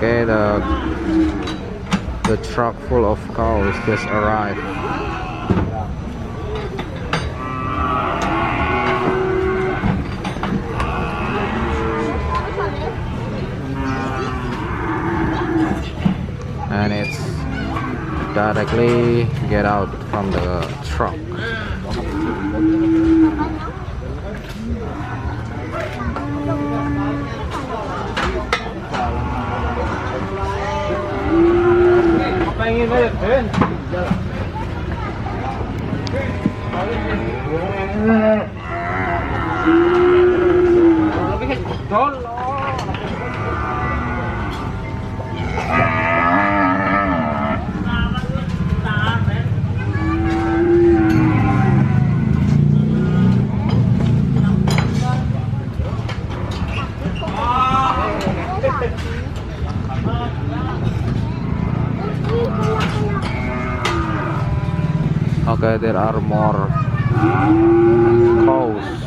Okay, the truck full of cows just arrived. And it's directly get out from the truck. Okay, there are more cows.